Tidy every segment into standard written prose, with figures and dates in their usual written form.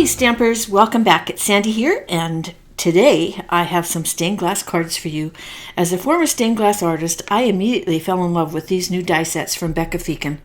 Hey Stampers, welcome back. It's Sandi here, and today I have some stained glass cards for you. As a former stained glass artist, I immediately fell in love with these new die sets from Becca Feeken.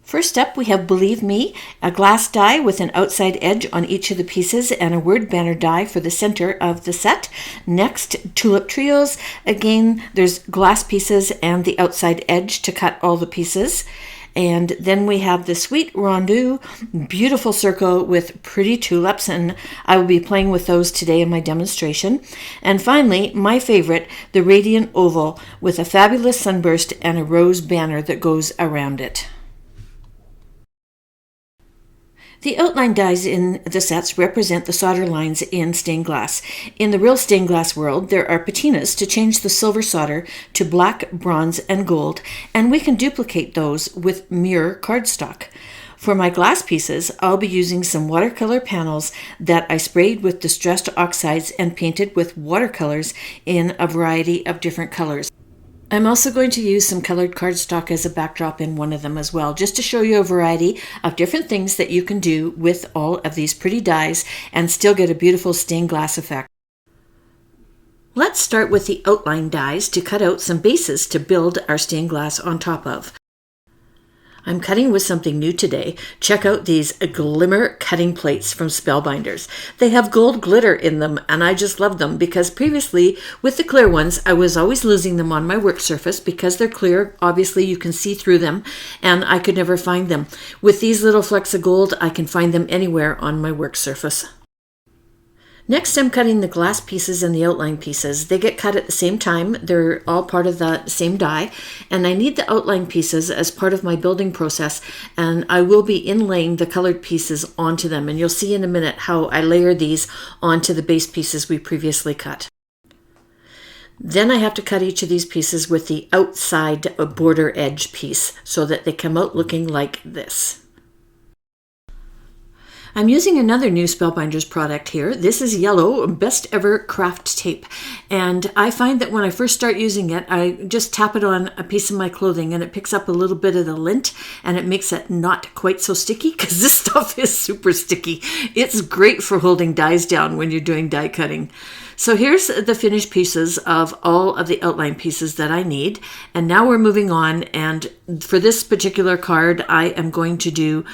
First up, we have Believe Me, a glass die with an outside edge on each of the pieces and a word banner die for the center of the set. Next, Tulip Trios. Again, there's glass pieces and the outside edge to cut all the pieces. And then we have the Sweet Rondure, beautiful circle with pretty tulips, and I will be playing with those today in my demonstration. And finally, my favorite, the Radiant Oval, with a fabulous sunburst and a rose banner that goes around it. The outline dies in the sets represent the solder lines in stained glass. In the real stained glass world, there are patinas to change the silver solder to black, bronze, and gold, and we can duplicate those with mirror cardstock. For my glass pieces, I'll be using some watercolor panels that I sprayed with distressed oxides and painted with watercolors in a variety of different colors. I'm also going to use some colored cardstock as a backdrop in one of them as well, just to show you a variety of different things that you can do with all of these pretty dies and still get a beautiful stained glass effect. Let's start with the outline dies to cut out some bases to build our stained glass on top of. I'm cutting with something new today. Check out these glimmer cutting plates from Spellbinders. They have gold glitter in them, and I just love them because previously with the clear ones, I was always losing them on my work surface because they're clear. Obviously, you can see through them, and I could never find them. With these little flecks of gold, I can find them anywhere on my work surface. Next, I'm cutting the glass pieces and the outline pieces. They get cut at the same time. They're all part of the same die. And I need the outline pieces as part of my building process. And I will be inlaying the colored pieces onto them. And you'll see in a minute how I layer these onto the base pieces we previously cut. Then I have to cut each of these pieces with the outside border edge piece so that they come out looking like this. I'm using another new Spellbinders product here. This is yellow Best Ever Craft Tape. And I find that when I first start using it, I just tap it on a piece of my clothing and it picks up a little bit of the lint and it makes it not quite so sticky because this stuff is super sticky. It's great for holding dies down when you're doing die cutting. So here's the finished pieces of all of the outline pieces that I need. And now we're moving on. And for this particular card, I am going to do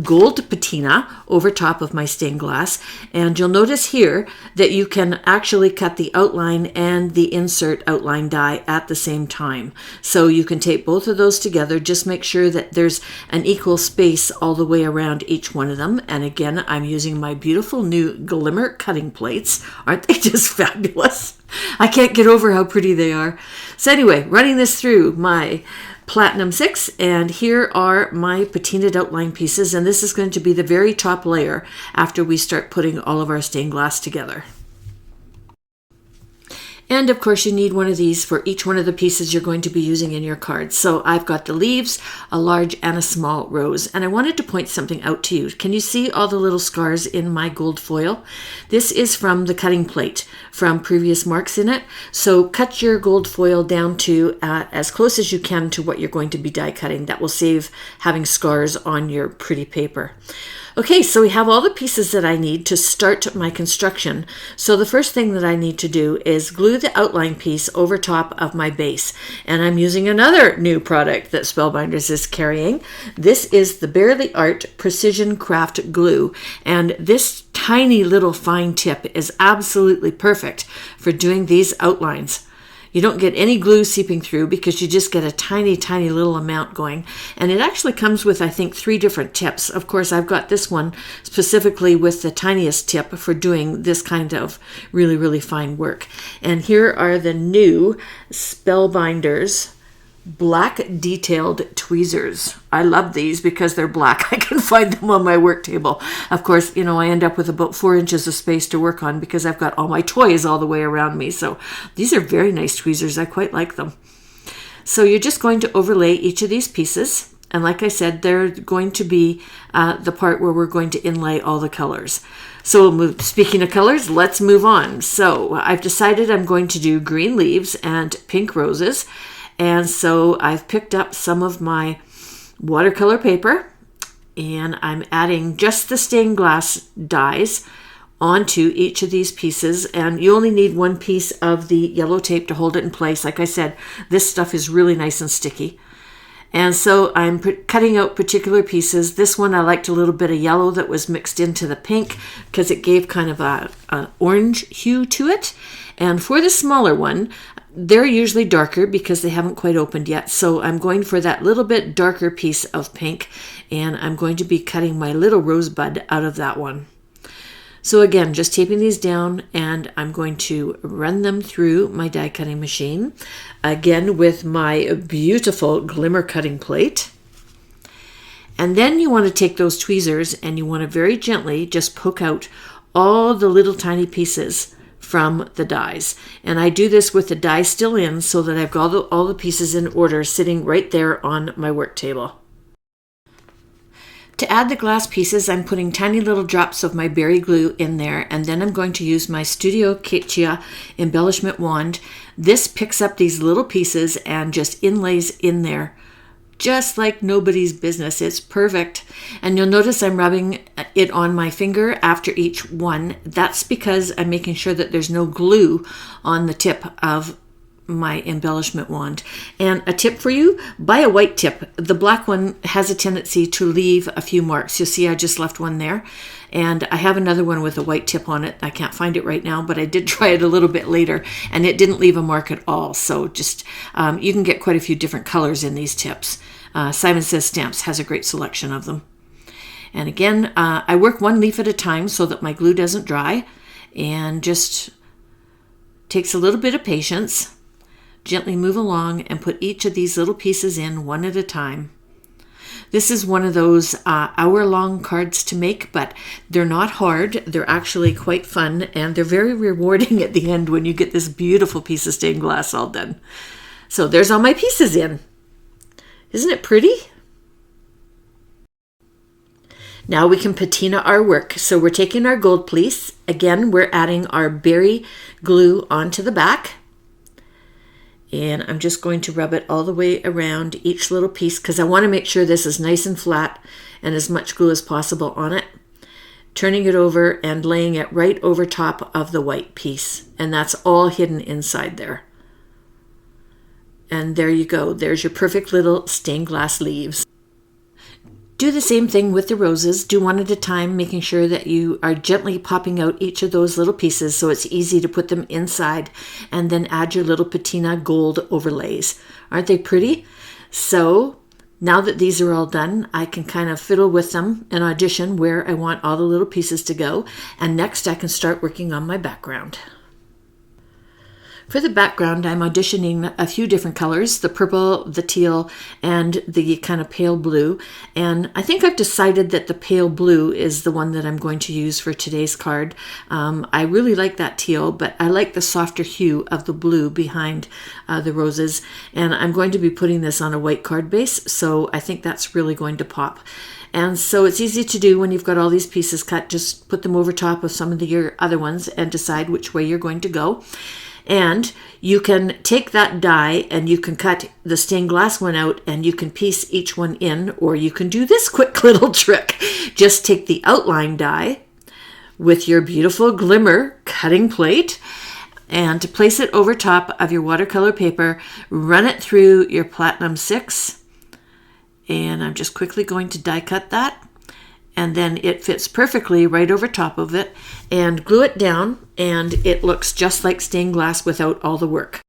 gold patina over top of my stained glass. And you'll notice here that you can actually cut the outline and the insert outline die at the same time. So you can tape both of those together. Just make sure that there's an equal space all the way around each one of them. And again, I'm using my beautiful new glimmer cutting plates. Aren't they just fabulous? I can't get over how pretty they are. So anyway, running this through my Platinum 6, and here are my patinaed outline pieces, and this is going to be the very top layer after we start putting all of our stained glass together. And of course you need one of these for each one of the pieces you're going to be using in your cards. So I've got the leaves, a large and a small rose. And I wanted to point something out to you. Can you see all the little scars in my gold foil? This is from the cutting plate from previous marks in it. So cut your gold foil down to as close as you can to what you're going to be die cutting. That will save having scars on your pretty paper. Okay, so we have all the pieces that I need to start my construction. So the first thing that I need to do is glue the outline piece over top of my base. And I'm using another new product that Spellbinders is carrying. This is the Barely Art Precision Craft Glue. And this tiny little fine tip is absolutely perfect for doing these outlines. You don't get any glue seeping through because you just get a tiny, tiny little amount going. And it actually comes with, I think, 3 different tips. Of course, I've got this one specifically with the tiniest tip for doing this kind of really, really fine work. And here are the new Spellbinders black detailed tweezers. I love these because they're black. I can find them on my work table. Of course, you know, I end up with about 4 inches of space to work on because I've got all my toys all the way around me. So these are very nice tweezers. I quite like them. So you're just going to overlay each of these pieces. And like I said, they're going to be the part where we're going to inlay all the colors. So we'll move, speaking of colors, let's move on. So I've decided I'm going to do green leaves and pink roses. And so I've picked up some of my watercolor paper and I'm adding just the stained glass dies onto each of these pieces, and you only need one piece of the yellow tape to hold it in place. Like I said, this stuff is really nice and sticky. And so I'm cutting out particular pieces. This one I liked a little bit of yellow that was mixed into the pink because it gave kind of an orange hue to it. And for the smaller one, they're usually darker because they haven't quite opened yet. So I'm going for that little bit darker piece of pink, and I'm going to be cutting my little rosebud out of that one. So again, just taping these down, and I'm going to run them through my die cutting machine, again with my beautiful glimmer cutting plate. And then you want to take those tweezers and you want to very gently just poke out all the little tiny pieces from the dies. And I do this with the die still in so that I've got all the pieces in order sitting right there on my work table. To add the glass pieces, I'm putting tiny little drops of my berry glue in there, and then I'm going to use my Studio Katia embellishment wand. This picks up these little pieces and just inlays in there, just like nobody's business. It's perfect. And you'll notice I'm rubbing it on my finger after each one. That's because I'm making sure that there's no glue on the tip of my embellishment wand. And a tip for you, buy a white tip. The black one has a tendency to leave a few marks. You'll see I just left one there, and I have another one with a white tip on it. I can't find it right now, but I did try it a little bit later and it didn't leave a mark at all. So just you can get quite a few different colors in these tips. Simon Says Stamps has a great selection of them. And again, I work one leaf at a time so that my glue doesn't dry, and just takes a little bit of patience. Gently move along and put each of these little pieces in one at a time. This is one of those hour-long cards to make, but they're not hard. They're actually quite fun, and they're very rewarding at the end when you get this beautiful piece of stained glass all done. So there's all my pieces in. Isn't it pretty? Now we can patina our work. So we're taking our gold piece. Again, we're adding our berry glue onto the back. And I'm just going to rub it all the way around each little piece because I want to make sure this is nice and flat and as much glue as possible on it. Turning it over and laying it right over top of the white piece. And that's all hidden inside there. And there you go. There's your perfect little stained glass leaves. Do the same thing with the roses. Do one at a time, making sure that you are gently popping out each of those little pieces so it's easy to put them inside, and then add your little patina gold overlays. Aren't they pretty? So now that these are all done, I can kind of fiddle with them and audition where I want all the little pieces to go. And next I can start working on my background. For the background, I'm auditioning a few different colors, the purple, the teal, and the kind of pale blue. And I think I've decided that the pale blue is the one that I'm going to use for today's card. I really like that teal, but I like the softer hue of the blue behind the roses. And I'm going to be putting this on a white card base, so I think that's really going to pop. And so it's easy to do when you've got all these pieces cut. Just put them over top of some of your other ones and decide which way you're going to go. And you can take that die and you can cut the stained glass one out and you can piece each one in, or you can do this quick little trick. Just take the outline die with your beautiful glimmer cutting plate and place it over top of your watercolor paper. Run it through your Platinum 6. And I'm just quickly going to die cut that. And then it fits perfectly right over top of it, and glue it down, and it looks just like stained glass without all the work.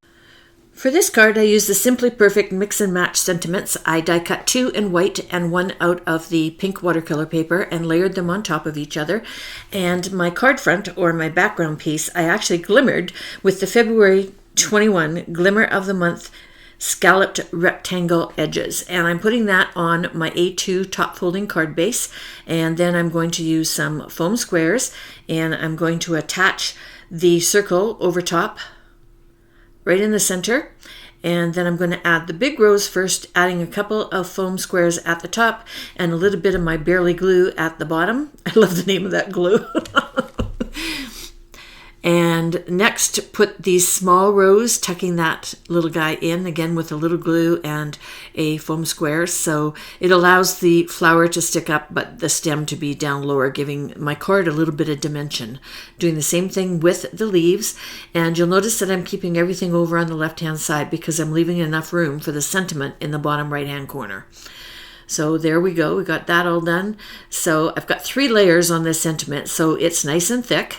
For this card, I use the Simply Perfect Mix and Match Sentiments. I die cut 2 in white and 1 out of the pink watercolor paper and layered them on top of each other. And my card front, or my background piece, I actually glimmered with the February 21 Glimmer of the Month scalloped rectangle edges, and I'm putting that on my A2 top folding card base. And then I'm going to use some foam squares, and I'm going to attach the circle over top right in the center. And then I'm going to add the big rose first, adding a couple of foam squares at the top and a little bit of my Barely glue at the bottom. I love the name of that glue. And next, put these small rows, tucking that little guy in, again with a little glue and a foam square. So it allows the flower to stick up, but the stem to be down lower, giving my card a little bit of dimension. Doing the same thing with the leaves. And you'll notice that I'm keeping everything over on the left-hand side because I'm leaving enough room for the sentiment in the bottom right-hand corner. So there we go. We got that all done. So I've got 3 layers on this sentiment. So it's nice and thick,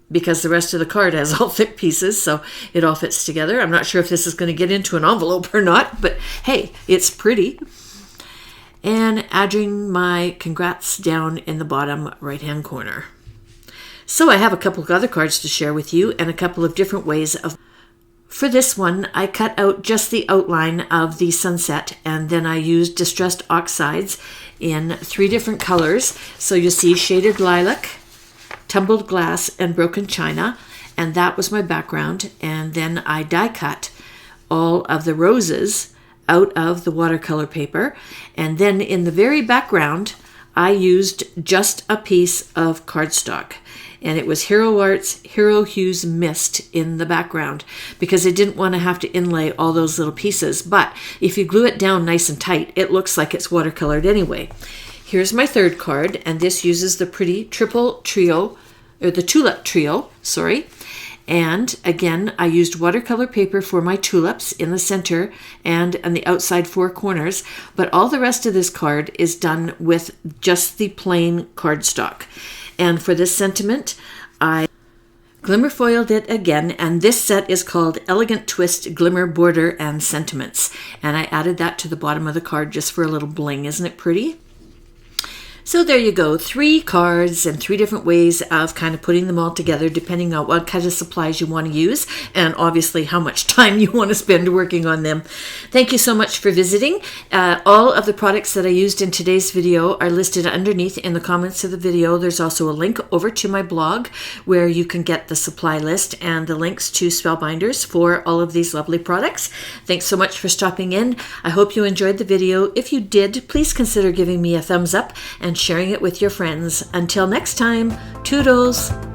because the rest of the card has all thick pieces, so it all fits together. I'm not sure if this is going to get into an envelope or not, but hey, it's pretty. And adding my congrats down in the bottom right-hand corner. So I have a couple of other cards to share with you and a couple of different ways of... For this one, I cut out just the outline of the sunset, and then I used distressed oxides in 3 different colors. So you see shaded lilac, tumbled glass, and broken china, and that was my background. And then I die cut all of the roses out of the watercolor paper, and then in the very background I used just a piece of cardstock, and it was Hero Art's Hero Hues Mist in the background because I didn't want to have to inlay all those little pieces. But if you glue it down nice and tight, it looks like it's watercolored anyway. Here's my third card, and this uses the pretty triple trio, or the tulip trio, sorry. And again, I used watercolor paper for my tulips in the center and on the outside 4 corners, but all the rest of this card is done with just the plain cardstock. And for this sentiment, I glimmer foiled it again, and this set is called Elegant Twist Glimmer Border and Sentiments. And I added that to the bottom of the card just for a little bling. Isn't it pretty? So there you go, 3 cards and 3 different ways of kind of putting them all together depending on what kind of supplies you want to use and obviously how much time you want to spend working on them. Thank you so much for visiting. All of the products that I used in today's video are listed underneath in the comments of the video. There's also a link over to my blog where you can get the supply list and the links to Spellbinders for all of these lovely products. Thanks so much for stopping in. I hope you enjoyed the video. If you did, please consider giving me a thumbs up and sharing it with your friends. Until next time, toodles!